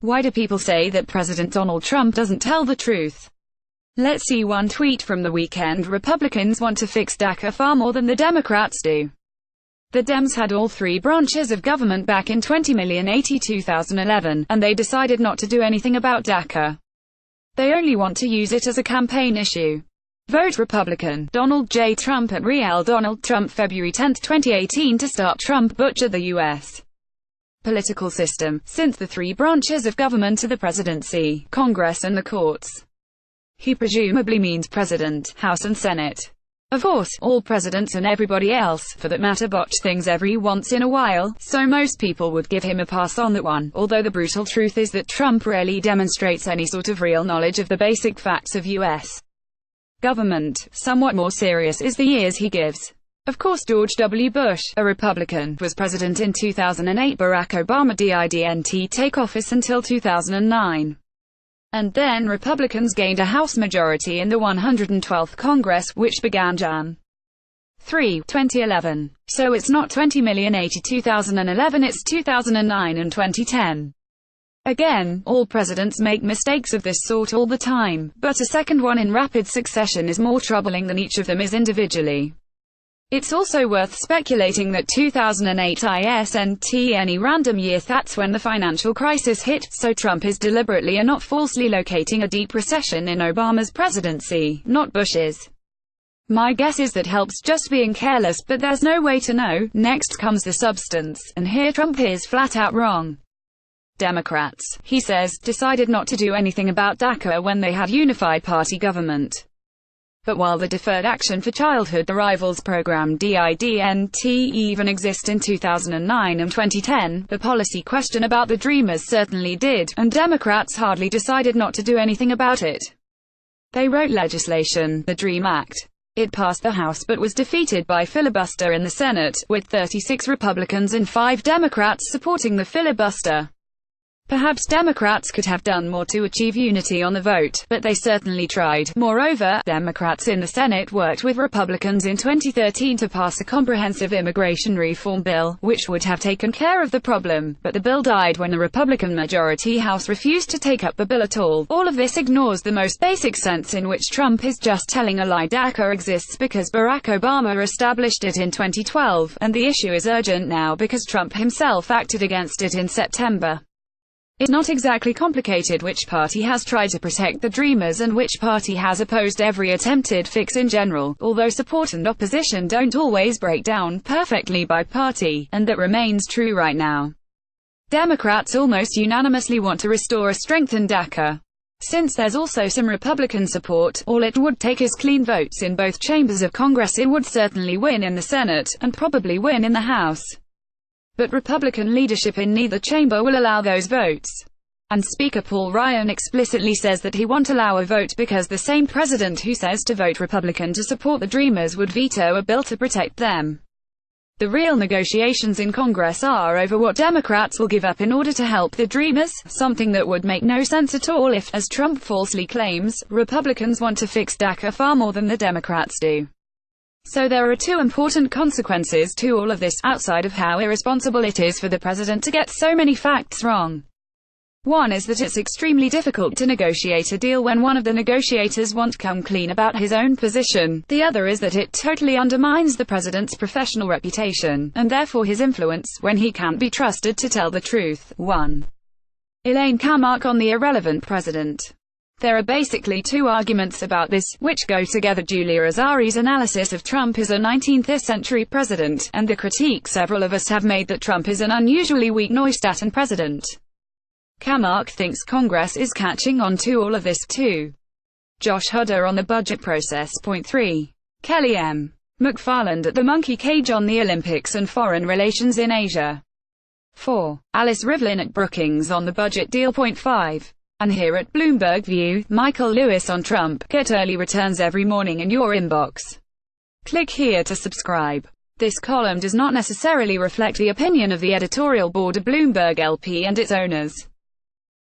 Why do people say that President Donald Trump doesn't tell the truth? Let's see one tweet from the weekend. Republicans want to fix DACA far more than the Democrats do. The Dems had all three branches of government back in 2011, and they decided not to do anything about DACA. They only want to use it as a campaign issue. Vote Republican. Donald J. Trump at Real Donald Trump, February 10, 2018. To start Trump butchered the U.S. political system. Since the three branches of government are the presidency, Congress and the courts, he presumably means President, House and Senate. Of course, all presidents and everybody else, for that matter, botch things every once in a while, so most people would give him a pass on that one, although the brutal truth is that Trump rarely demonstrates any sort of real knowledge of the basic facts of U.S. government. Somewhat more serious is the years he gives. Of course, George W. Bush, a Republican, was president in 2008. Barack Obama didn't take office until 2009. And then Republicans gained a House majority in the 112th Congress, which began Jan. 3, 2011. So it's not 20,080 2011, it's 2009 and 2010. Again, all presidents make mistakes of this sort all the time, but a second one in rapid succession is more troubling than each of them is individually. It's also worth speculating that 2008 isn't any random year. That's when the financial crisis hit, so Trump is deliberately and not falsely locating a deep recession in Obama's presidency, not Bush's. My guess is that helps just being careless, but there's no way to know. Next comes the substance, and here Trump is flat out wrong. Democrats, he says, decided not to do anything about DACA when they had unified party government. But while the Deferred Action for Childhood Arrivals program didn't even exist in 2009 and 2010, the policy question about the Dreamers certainly did, and Democrats hardly decided not to do anything about it. They wrote legislation, the DREAM Act. It passed the House but was defeated by filibuster in the Senate, with 36 Republicans and 5 Democrats supporting the filibuster. Perhaps Democrats could have done more to achieve unity on the vote, but they certainly tried. Moreover, Democrats in the Senate worked with Republicans in 2013 to pass a comprehensive immigration reform bill, which would have taken care of the problem, but the bill died when the Republican-majority House refused to take up the bill at all. All of this ignores the most basic sense in which Trump is just telling a lie. DACA exists because Barack Obama established it in 2012, and the issue is urgent now because Trump himself acted against it in September. It's not exactly complicated which party has tried to protect the Dreamers and which party has opposed every attempted fix in general, although support and opposition don't always break down perfectly by party, and that remains true right now. Democrats almost unanimously want to restore a strengthened DACA. Since there's also some Republican support, all it would take is clean votes in both chambers of Congress. It would certainly win in the Senate, and probably win in the House. But Republican leadership in neither chamber will allow those votes. And Speaker Paul Ryan explicitly says that he won't allow a vote because the same president who says to vote Republican to support the Dreamers would veto a bill to protect them. The real negotiations in Congress are over what Democrats will give up in order to help the Dreamers, something that would make no sense at all if, as Trump falsely claims, Republicans want to fix DACA far more than the Democrats do. So there are two important consequences to all of this, outside of how irresponsible it is for the president to get so many facts wrong. One is that it's extremely difficult to negotiate a deal when one of the negotiators won't come clean about his own position. The other is that it totally undermines the president's professional reputation, and therefore his influence, when he can't be trusted to tell the truth. 1. Elaine Kamarck on the irrelevant president. There are basically two arguments about this, which go together: Julia Azari's analysis of Trump as a 19th-century president, and the critique several of us have made that Trump is an unusually weak Neustadt president. Kamarck thinks Congress is catching on to all of this too. Josh Hudder on the budget process. Point 3. Kelly M. McFarland at the Monkey Cage on the Olympics and foreign relations in Asia. 4. Alice Rivlin at Brookings on the budget deal. Point 5. And here at Bloomberg View, Michael Lewis on Trump. Get early returns every morning in your inbox. Click here to subscribe. This column does not necessarily reflect the opinion of the editorial board of Bloomberg LP and its owners.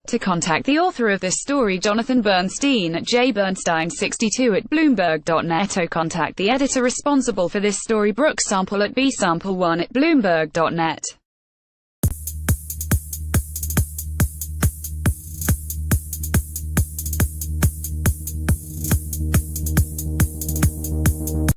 To contact the author of this story, Jonathan Bernstein at jbernstein62@bloomberg.net, or contact the editor responsible for this story, Brooke Sample at bsample1@bloomberg.net.